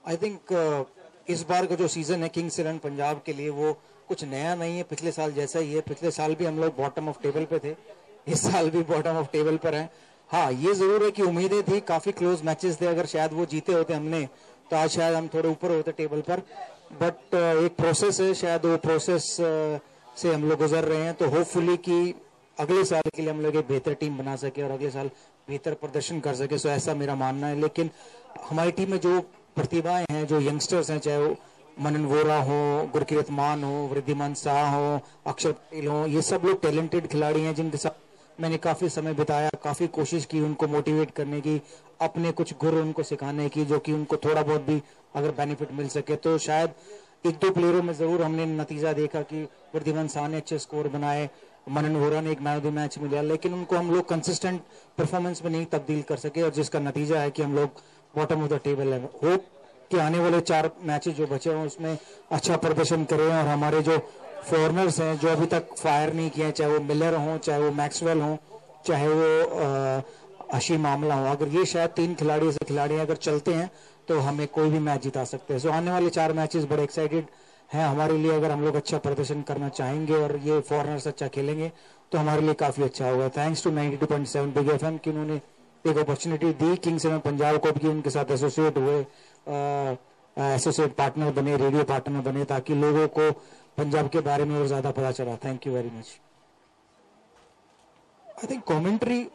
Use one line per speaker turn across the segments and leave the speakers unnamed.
I think इस बार का जो सीजन है किंग्स 11 पंजाब के लिए वो कुछ नया नहीं है, पिछले साल जैसा ही है। पिछले साल भी हम लोग बॉटम ऑफ टेबल पे थे, इस साल भी बॉटम ऑफ टेबल पर हैं। हाँ, ये जरूर है कि उम्मीदें थी, काफी क्लोज मैचेस थे, अगर शायद वो जीते होते हमने तो आज शायद हम थोड़े ऊपर होते टेबल पर। बट एक प्रोसेस है, शायद वो प्रोसेस से हम लोग गुजर रहे हैं, तो होपफुली कि अगले साल के लिए हम लोग एक बेहतर टीम बना सके और अगले साल बेहतर प्रदर्शन कर सके। सो ऐसा मेरा मानना है। लेकिन हमारी टीम में जो प्रतिभाएं हैं, जो यंगस्टर्स हैं, चाहे वो मनन वोरा हो, गुरकीरत मान हो, वृद्धिमान शाह हो, अक्षर पटेल हो, ये सब लोग टैलेंटेड खिलाड़ी हैं जिनके साथ मैंने काफी समय बिताया, काफी कोशिश की उनको मोटिवेट करने की, अपने कुछ गुर उनको सिखाने की, जो कि उनको थोड़ा बहुत भी अगर बेनिफिट मिल सके। तो शायद एक दो प्लेयरों में जरूर हमने नतीजा देखा कि वृद्धिमान शाह ने अच्छे स्कोर बनाए, मनन वोरा ने एक मैन ऑफ द मैच मिला, लेकिन उनको हम लोग कंसिस्टेंट परफॉर्मेंस में नहीं तब्दील कर सके, और जिसका नतीजा है कि हम लोग बॉटम ऑफ द टेबल है। होप कि आने वाले 4 मैचेस जो बचे हैं उसमें अच्छा प्रदर्शन करें, और हमारे जो फॉरनर्स हैं जो अभी तक फायर नहीं किए, चाहे वो मिलर हो, चाहे वो मैक्सवेल हो, चाहे वो अशी मामला हो, अगर ये शायद 3 खिलाड़ी ऐसे खिलाड़ी अगर चलते हैं तो हमें कोई भी मैच जिता सकते हैं। सो आने वाले 4 मैचेस बड़े एक्साइटेड हैं हमारे लिए। अगर हम लोग अच्छा प्रदर्शन करना चाहेंगे और ये फॉरनर्स अच्छा खेलेंगे तो हमारे लिए काफी अच्छा होगा। थैंक्स टू 92.7 बिग एफएम कि उन्होंने एक अपॉर्चुनिटी दी किंग्स 11 पंजाब को भी, उनके साथ एसोसिएट हुए, एसोसिएट पार्टनर बने, रेडियो पार्टनर बने, ताकि लोगों को पंजाब के बारे में और ज्यादा पता चला। Thank you very much. I think commentary,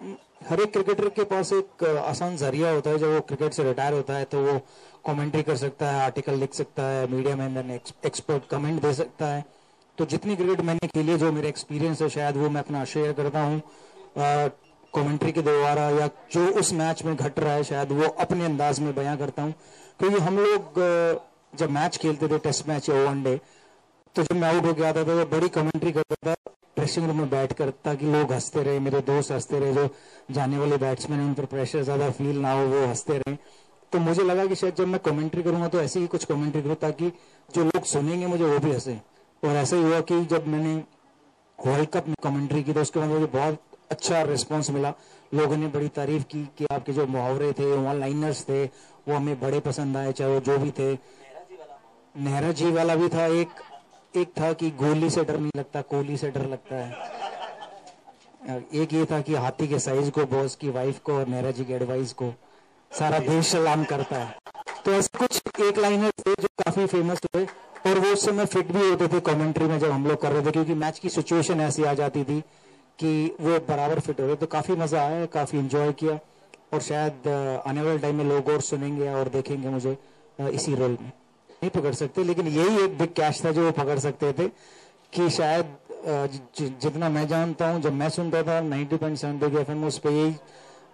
हर एक क्रिकेटर के पास एक आसान जरिया होता है। जब वो क्रिकेट से रिटायर होता है तो वो कमेंट्री कर सकता है, आर्टिकल लिख सकता है, मीडिया में अंदर एक्सपर्ट कमेंट दे सकता है। तो जितनी क्रिकेट मैंने खेली है, जो मेरा एक्सपीरियंस है, शायद वो मैं अपना शेयर करता हूँ कमेंट्री के द्वारा, या जो उस मैच में घट रहा है शायद वो अपने अंदाज में बयां करता हूँ। क्योंकि हम लोग जब मैच खेलते थे, टेस्ट मैच या ओवनडे, तो जब मैं आउट होके आता था तो बड़ी कमेंट्री करता था ड्रेसिंग रूम में बैठ कर, ताकि लोग हंसते रहे, मेरे दोस्त हंसते रहे, जो जाने वाले बैट्समैन उन पर प्रेशर ज्यादा फील ना हो, वो हंसते रहे। तो मुझे लगा कि शायद जब मैं कमेंट्री करूंगा तो ऐसे ही कुछ कमेंट्री करूं ताकि जो लोग सुनेंगे मुझे वो भी हंसे। और ऐसा ही हुआ कि जब मैंने वर्ल्ड कप में कमेंट्री की तो उसके बाद मुझे बहुत अच्छा रिस्पॉन्स मिला। लोगों ने बड़ी तारीफ की कि आपके जो मुहावरे थे, वन लाइनर्स थे, वो हमें बड़े पसंद आए, चाहे वो जो भी थे। नेहरा जी वाला भी था, एक था कि गोली से डर नहीं लगता, कोहली से डर लगता है। एक ये था कि हाथी के साइज को, बॉस की वाइफ को और नेहरा जी की एडवाइस को सारा देश सलाम करता है। तो ऐसे कुछ एक लाइनर थे जो काफी फेमस हुए, और वो उस समय फिट भी होते थे कमेंट्री में जब हम लोग कर रहे थे, क्योंकि मैच की सिचुएशन ऐसी आ जाती थी कि वो बराबर फिट हो रहे। तो काफी मजा आया, काफी इंजॉय किया, और शायद आने वाले टाइम में लोग और सुनेंगे और देखेंगे मुझे इसी रोल में। नहीं पकड़ सकते, लेकिन यही एक बिग कैच था जो वो पकड़ सकते थे कि शायद जितना मैं जानता हूं, जब मैं सुनता था 90.7 बिग एफएम, उस पे यही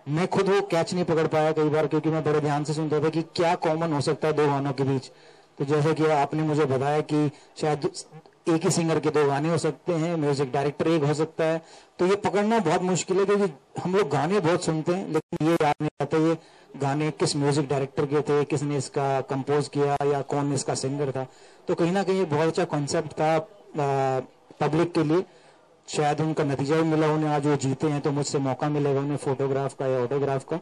मैं खुद वो कैच नहीं पकड़ पाया कई बार, क्योंकि मैं बड़े ध्यान से सुनता था कि क्या कॉमन हो सकता है 2 गानों के बीच। तो जैसे कि आपने मुझे बताया कि शायद एक ही सिंगर के 2 गाने हो सकते हैं, म्यूजिक डायरेक्टर एक हो सकता है, तो ये पकड़ना बहुत मुश्किल है, क्योंकि हम लोग गाने बहुत सुनते हैं लेकिन ये याद नहीं आता ये गाने किस म्यूजिक डायरेक्टर के थे, किसने इसका कंपोज किया, या कौन इसका सिंगर था। तो कहीं ना कहीं बहुत अच्छा कॉन्सेप्ट था पब्लिक के लिए। शायद उनका नतीजा भी मिला उन्हें, आज वो जीते हैं तो मुझसे मौका मिलेगा उन्हें फोटोग्राफ का या ऑटोग्राफ का।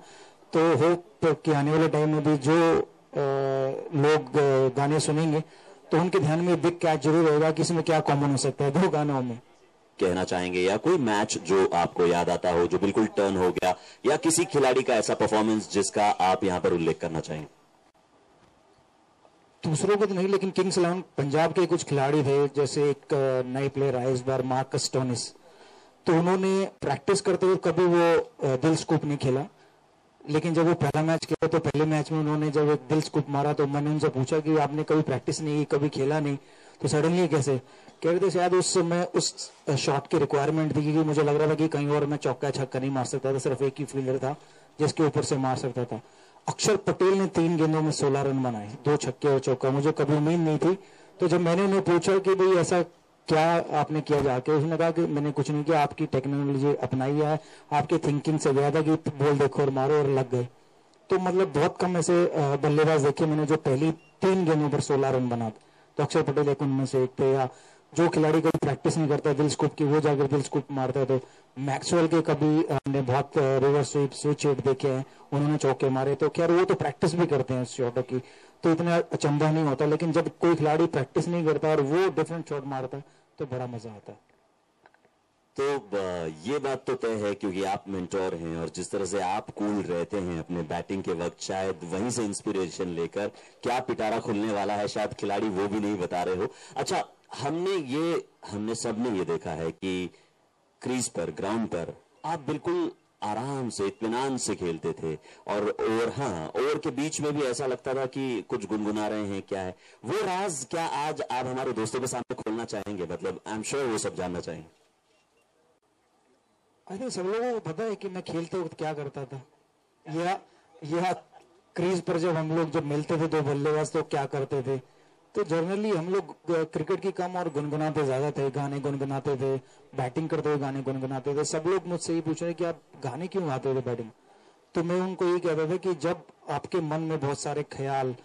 तो होप कि आने वाले टाइम में भी जो लोग गाने सुनेंगे तो उनके ध्यान में बिग कैच जरूर होगा कि इसमें क्या कॉमन हो सकता है 2 गानों में।
कहना चाहेंगे या कोई मैच जो आपको याद आता हो, जो बिल्कुल टर्न हो गया, या किसी खिलाड़ी का ऐसा परफॉर्मेंस जिसका आप यहां पर उल्लेख करना चाहेंगे?
दूसरों को तो नहीं, लेकिन किंग्स 11 पंजाब के कुछ खिलाड़ी थे, जैसे एक नए प्लेयर आए इस बार, मार्कस स्टोनिस। तो उन्होंने प्रैक्टिस करते हुए कभी वो दिल स्कूप नहीं खेला, लेकिन जब वो पहला मैच खेला तो पहले मैच में उन्होंने जब एक दिल स्कूप मारा तो मैंने उनसे पूछा कि आपने कभी प्रैक्टिस नहीं की, कभी खेला नहीं, तो सडनली कैसे? कह रहे थे शायद उस समय उस शॉट की रिक्वायरमेंट थी, क्योंकि मुझे लग रहा था कि कहीं और मैं चौका छक्का नहीं मार सकता था, सिर्फ एक ही फील्डर था जिसके ऊपर से मार सकता था। अक्षर पटेल ने 3 गेंदों में 16 रन बनाए, 2 छक्के और चौका। मुझे कभी उम्मीद नहीं थी। तो जब मैंने उन्हें पूछा कि भाई ऐसा क्या आपने किया जाके, उसने कहा कि मैंने कुछ नहीं किया, आपकी टेक्नोलॉजी अपनाई है, आपकी थिंकिंग से गया था कि बॉल देखो और मारो, और लग गए। तो मतलब बहुत कम ऐसे बल्लेबाज देखे मैंने जो पहली 3 गेंदों पर 16 रन बनाते। तो अक्षर पटेल एक उनमें से एक थे। या जो खिलाड़ी कभी प्रैक्टिस नहीं करता दिल स्कूप की, वो जाकर दिल स्कूप मारता है। तो मैक्सवेल के कभी हमने बहुत रिवर्स स्विच हिट देखे हैं, उन्होंने चौके मारे। तो खैर वो तो प्रैक्टिस भी करते हैं शॉटों की। तो इतना अचंभा नहीं होता, लेकिन जब कोई खिलाड़ी प्रैक्टिस नहीं करता और वो डिफरेंट शॉट मारता है तो बड़ा मजा आता है।
तो ये बात तो तय है क्योंकि आप मेंटोर हैं और जिस तरह से आप कूल रहते हैं अपने बैटिंग के वक्त, शायद वहीं से इंस्पिरेशन लेकर क्या पिटारा खुलने वाला है शायद खिलाड़ी वो भी नहीं बता रहे हो। अच्छा, हमने सबने ये देखा है कि क्रीज पर, ग्राउंड पर आप बिल्कुल आराम से, इत्मीनान से खेलते थे और हाँ, ओवर के बीच में भी ऐसा लगता था कि कुछ गुनगुना रहे हैं। क्या है वो राज, क्या आज आप हमारे दोस्तों के सामने खोलना चाहेंगे? मतलब आई एम श्योर वो सब जानना चाहेंगे।
आई थिंक सब लोगों को पता है कि मैं खेलते वक्त क्या करता था, या क्रीज पर जब हम लोग जब मिलते थे दो बल्लेबाज तो क्या करते थे। तो जनरली हम लोग क्रिकेट की कम और गुनगुनाते ज्यादा थे, गाने गुनगुनाते थे, बैटिंग करते हुए गाने गुनगुनाते थे। सब लोग मुझसे ये पूछ रहे कि आप गाने क्यों गाते थे बैटिंग। तो मैं उनको ये कहता था कि जब आपके मन में बहुत सारे ख्याल,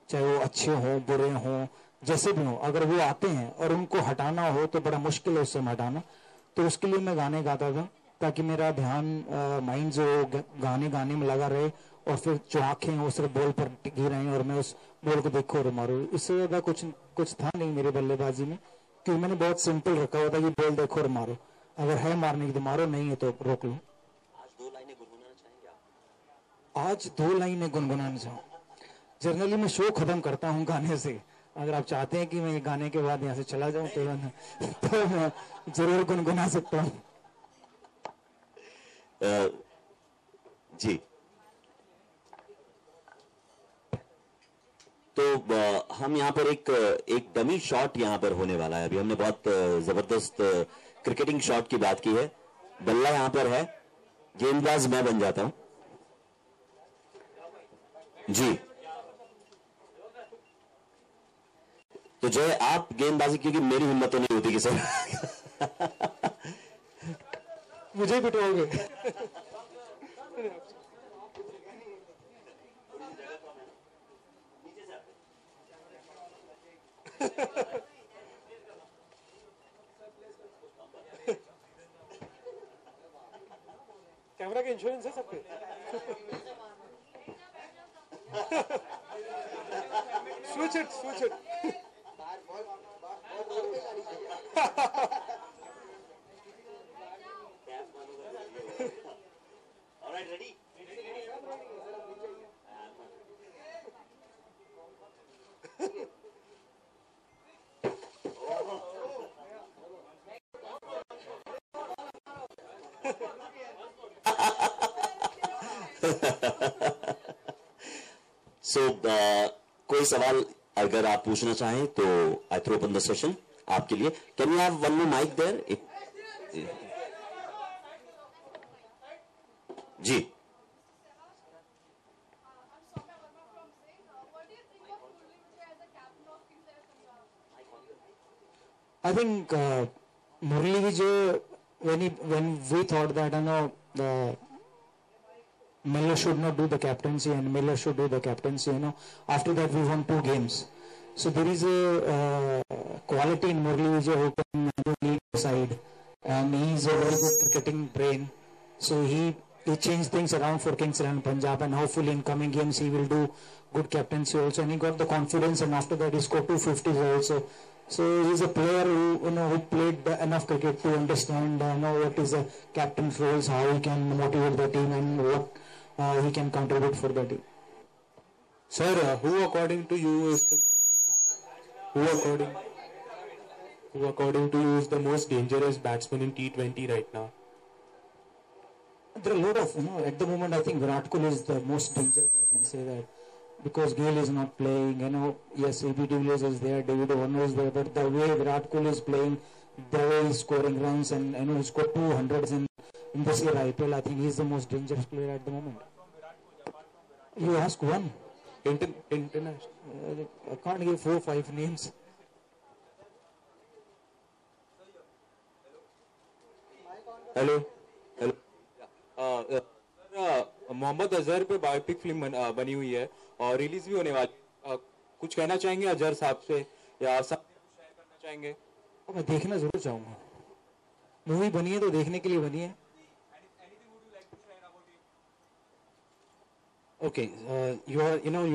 चाहे वो अच्छे हों बुरे हों जैसे भी हों, अगर वो आते हैं और उनको हटाना हो तो बड़ा मुश्किल है उससे हटाना, तो उसके लिए मैं गाने गाता था ताकि मेरा ध्यान, माइंड जो गाने गाने में लगा रहे और फिर जो आंखें वो सिर्फ बॉल पर टिकी रही और मैं उस बॉल को देखो और मारो। इससे ज्यादा कुछ था नहीं मेरे बल्लेबाजी में, क्योंकि मैंने बहुत सिंपल रखा हुआ था कि बॉल देखो और मारो, अगर है मारने की तो मारो, नहीं है तो रोक लो। आज दो लाइनें गुनगुनाना चाहूँ? जनरली मैं शो खत्म करता हूँ गाने से। अगर आप चाहते हैं कि मैं गाने के बाद यहाँ से चला जाऊं तो मैं जरूर गुनगुना सकता हूँ।
जी, तो हम यहाँ पर एक डमी शॉट यहाँ पर होने वाला है। अभी हमने बहुत जबरदस्त क्रिकेटिंग शॉट की बात की है। बल्ला यहाँ पर है, गेंदबाज मैं बन जाता हूं। जी, तो जय आप गेंदबाजी, क्योंकि मेरी हिम्मत तो नहीं होती कि सर
मुझे पिटवाओगे? कैमरा का इंश्योरेंस है सबके? स्विच इट
सो कोई सवाल अगर आप पूछना चाहें तो I throw open the session आपके लिए। Can you have one more mic there? जी,
I think Murali Vijay, when we thought that the Miller should not do the captaincy and Miller should do the captaincy, after that we won 2 games. So there is a quality in Murali Vijay who can lead the side, and he is a very good cricketing brain. So he changed things around for Kings and Punjab, and hopefully in coming games he will do good captaincy also. And he got the confidence, and after that he scored 250s also. So he's a player who played enough cricket to understand what is a captain's roles, how he can motivate the team, and what he can contribute for the team.
Sir, who according to you is the most dangerous batsman in T20 right now?
There are a lot of, at the moment I think Virat Kohli is the most dangerous, I can say that, because Gayle is not playing, yes, AB de Villiers is there, David Warner is there, but the way Virat Kohli is playing, the way he's scoring runs, and he scored 200s in this year IPL, I think he's the most dangerous player at the moment. You ask one.
International.
I can't give 4 or 5 names.
Hello. Mohammad Azhar पे biopic film बनी हुई है और release भी होने वाली। कुछ कहना चाहेंगे अजहर साहब से या सब शेयर करना चाहेंगे?
मैं देखना जरूर चाहूंगा। मूवी बनी है तो देखने के लिए बनी है।
Okay, you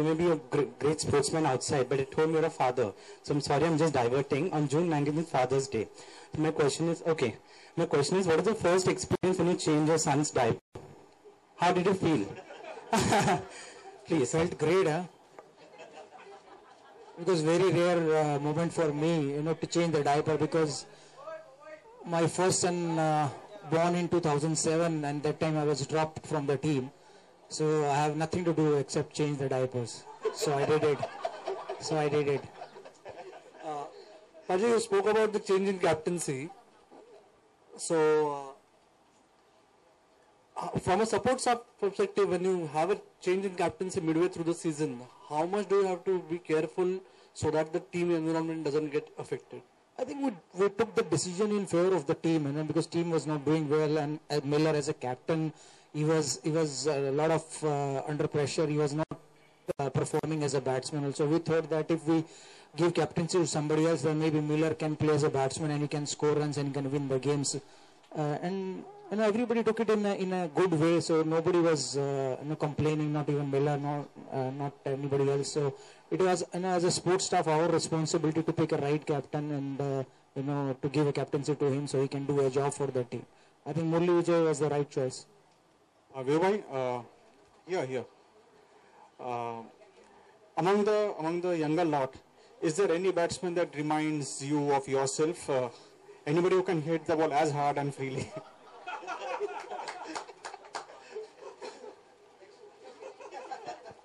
may be a great sportsman outside, but at home you're a father. So I'm sorry, I'm just diverting. On June 19th is Father's Day. So my question is, what is the first experience when you change your son's diaper? How did you feel? Please.
Felt great, huh? It was very rare moment for me, to change the diaper, because my first son born in 2007, and that time I was dropped from the team. So I have nothing to do except change the diapers. So I did it.
Pajay, you spoke about the change in captaincy. So, from a support staff perspective, when you have a change in captaincy midway through the season, how much do you have to be careful so that the team environment doesn't get affected?
I think we took the decision in favor of the team, because team was not doing well, and Miller as a captain, he was a lot of under pressure. He was not performing as a batsman. Also, we thought that if we give captaincy to somebody else, then maybe Miller can play as a batsman and he can score runs and he can win the games. And everybody took it in a good way. So nobody was complaining, not even Miller, not anybody else. So it was, as a sports staff, our responsibility to pick a right captain and to give a captaincy to him so he can do a job for the team. I think Murli Vijay was the right choice.
Vivai, here. Among the younger lot, is there any batsman that reminds you of yourself? Anybody who can hit the ball as hard and freely?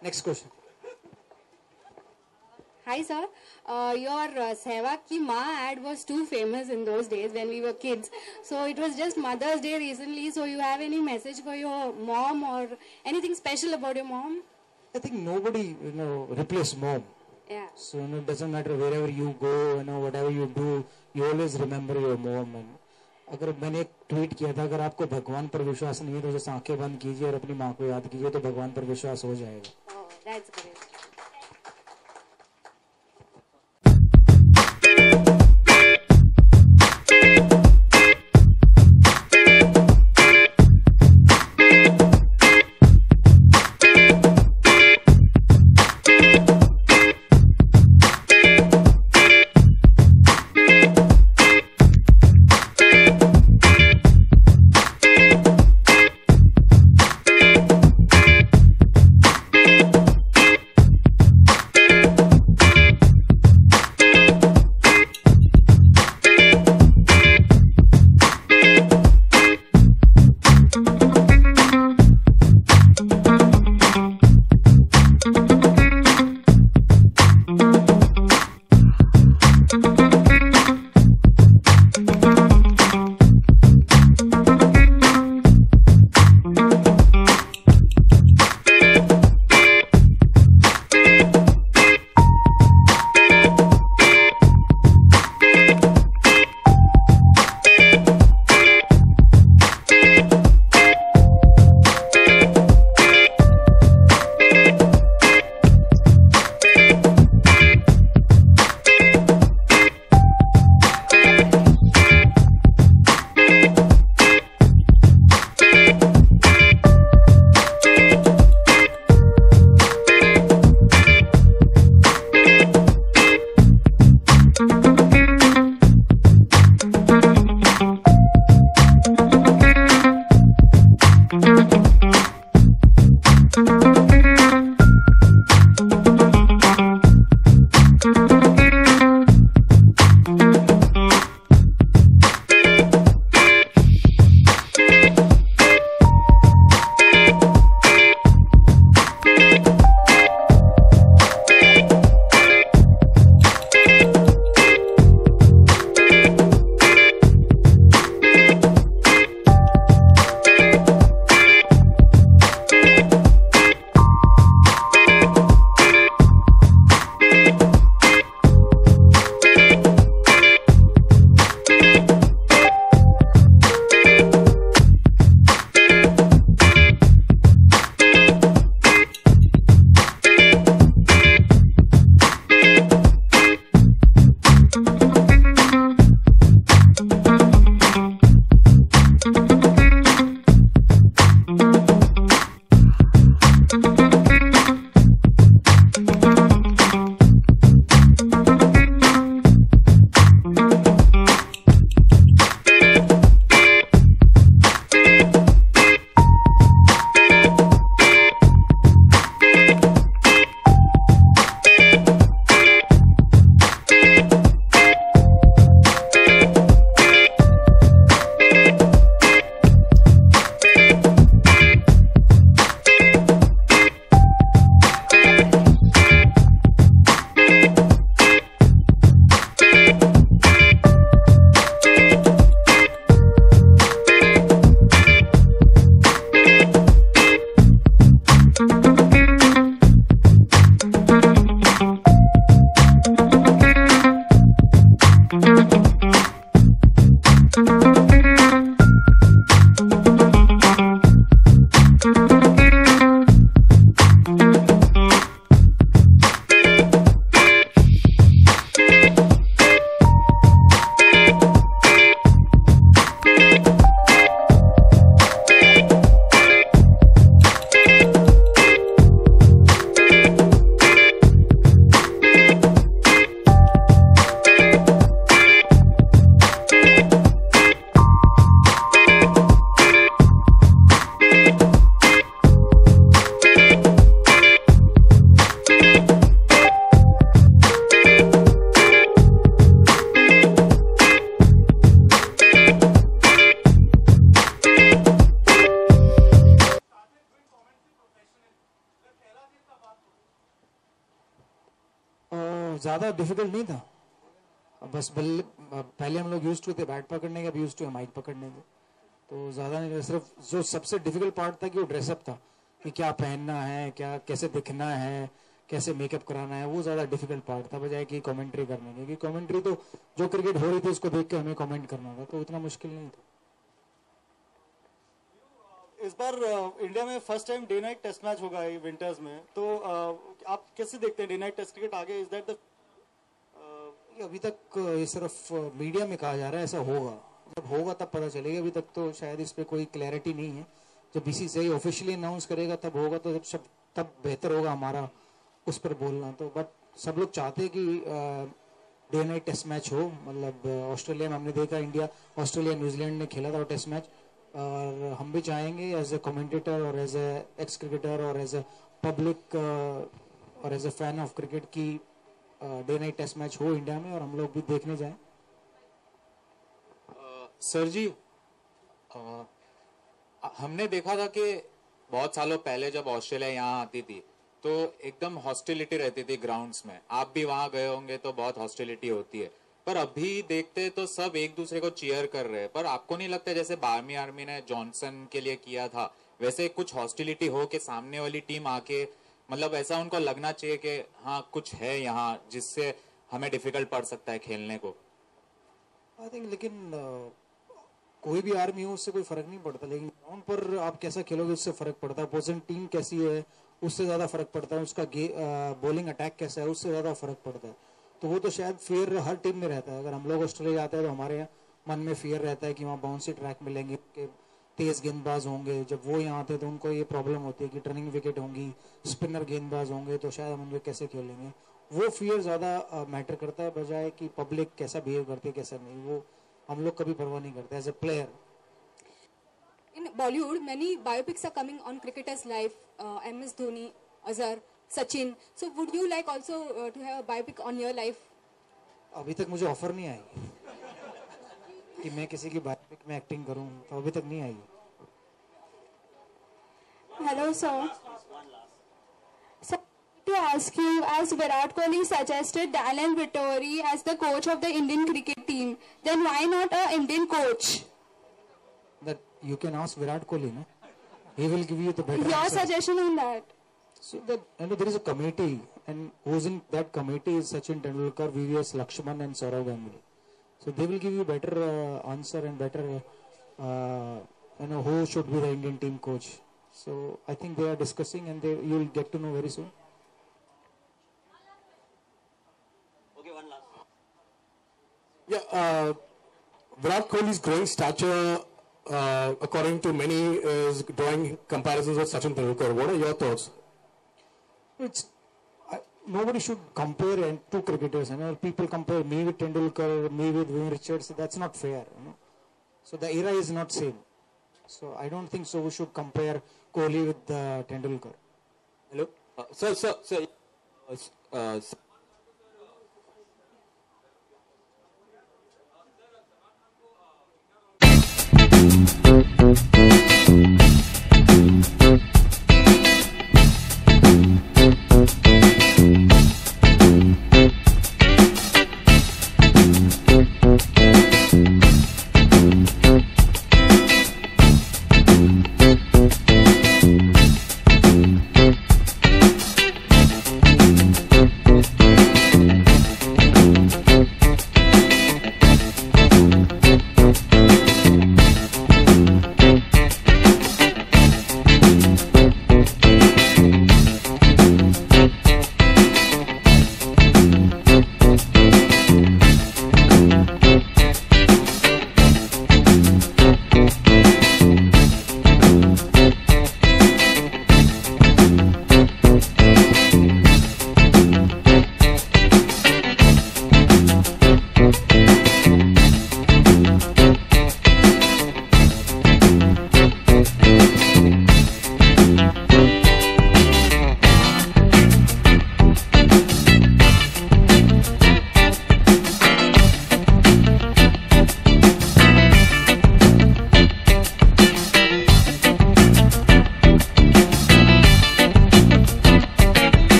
Next question.
Hi sir, your Sehwag Ki Maa ad was too famous in those days when we were kids. So it was just Mother's Day recently. So you have any message for your mom or anything special about your mom?
I think nobody replace mom.
Yeah.
So it doesn't matter wherever you go, whatever you do, you always remember your mom. And अगर मैंने एक tweet किया था, अगर आपको भगवान पर विश्वास नहीं है तो जैसे आंखें बंद कीजिए और अपनी माँ को याद कीजिए तो भगवान पर विश्वास हो जाएगा.
Oh, that's great.
ज़्यादा डिफिकल्ट नहीं था. बस बल्ले पहले हम लोग यूज टू थे बैट पकड़ने के, अब यूज टू माइक पकड़ने के. तो ज़्यादा नहीं, सिर्फ जो सबसे डिफिकल्ट पार्ट था कि वो ड्रेसअप था, कि क्या पहनना है, क्या कैसे दिखना है, कैसे मेकअप कराना है, वो ज़्यादा डिफिकल्ट पार्ट था बजाय कि कमेंट्री करने के. क्योंकि कमेंट्री तो जो क्रिकेट हो रही थी उसको देख के हमें कमेंट करना था, तो उतना मुश्किल नहीं था.
इस बार इंडिया में first time day night test match होगा विंटर्स में, तो आप कैसे देखते हैं डे नाइट टेस्ट क्रिकेट आगे? इज दैट द
अभी तक ये सिर्फ मीडिया में कहा जा रहा है ऐसा होगा, जब होगा तब पता चलेगा. अभी तक तो शायद इस पे कोई क्लैरिटी नहीं है. जब बीसीसीआई ऑफिशियली अनाउंस करेगा तब होगा, तो तब बेहतर होगा हमारा उस पर बोलना. तो बट सब लोग चाहते हैं कि डे नाइट टेस्ट मैच हो. मतलब ऑस्ट्रेलिया में हमने देखा, इंडिया ऑस्ट्रेलिया न्यूजीलैंड ने खेला था टेस्ट मैच, और हम भी चाहेंगे एज ए कमेंटेटर और एज ए एक्स क्रिकेटर और एज ए पब्लिक और as a fan of cricket की डे नाइट टेस्ट मैच हो इंडिया में और हम लोग भी देखने जाएं.
सर जी, हमने देखा था कि बहुत सालों पहले जब ऑस्ट्रेलिया यहाँ आती थी तो एकदम हॉस्टिलिटी रहती थी ग्राउंड्स में. आप भी वहां गए होंगे तो बहुत हॉस्टिलिटी होती है, पर अभी देखते तो सब एक दूसरे को चीयर कर रहे हैं. पर आपको नहीं लगता जैसे बार्मी आर्मी ने जॉनसन के लिए किया था वैसे कुछ हॉस्टिलिटी हो के सामने वाली टीम आके, मतलब ऐसा उनको लगना चाहिए कि हाँ कुछ है यहाँ जिससे हमें डिफिकल्ट पड़ सकता है खेलने को?
आई थिंक लेकिन कोई भी आर्मी हो उससे कोई फर्क नहीं पड़ता, लेकिन ग्राउंड पर आप कैसा खेलोगे उससे फर्क पड़ता है. अपोजिट टीम कैसी है उससे ज्यादा फर्क पड़ता है, उसका बॉलिंग अटैक कैसा है उससे ज्यादा फर्क पड़ता है. तो वो तो शायद फियर हर टीम में रहता है. अगर हम लोग ऑस्ट्रेलिया आते हैं तो हमारे मन में फियर रहता है कि वहाँ बाउंसी ट्रैक मिलेंगे, कि तेज गेंदबाज होंगे. जब वो यहाँ आते हैं तो उनको ये प्रॉब्लम होती है कि टर्निंग विकेट होंगी, स्पिनर गेंदबाज होंगे, तो शायद हम उनको कैसे खेलेंगे. वो फियर ज्यादा मैटर करता है बजाय कि पब्लिक कैसा बिहेव करती है कैसा नहीं. वो हम लोग कभी परवाह नहीं करते as a player.
In Bollywood, many biopics are coming on cricketers' life. MS Dhoni, Azhar, Sachin. So, would you like also to have a biopic on your life?
अभी तक मुझे ऑफर नहीं आई कि मैं किसी की बायोपिक में एक्टिंग करूं, तो अभी तक नहीं आई.
Hello, sir. Sir, to ask you, as Virat Kohli suggested Daniel Vittori as the coach of the Indian cricket team, then why not a Indian coach?
That you can ask Virat Kohli, no? He will give you the better
Your
answer.
suggestion on that?
So that there is a committee, and who's in that committee is Sachin Tendulkar, VVS Lakshman, and Saurav Ganguly. So they will give you better answer and better, who should be the Indian team coach. So I think they are discussing, and you will get to know very soon.
Okay, one last.
Yeah, Virat Kohli's growing stature, according to many, is drawing comparisons with Sachin Tendulkar. What are your thoughts?
Nobody should compare two cricketers. People compare me with Tendulkar, me with Vivian Richards. That's not fair. So the era is not same. So I don't think so. We should compare Kohli with Tendulkar.
Hello, sir.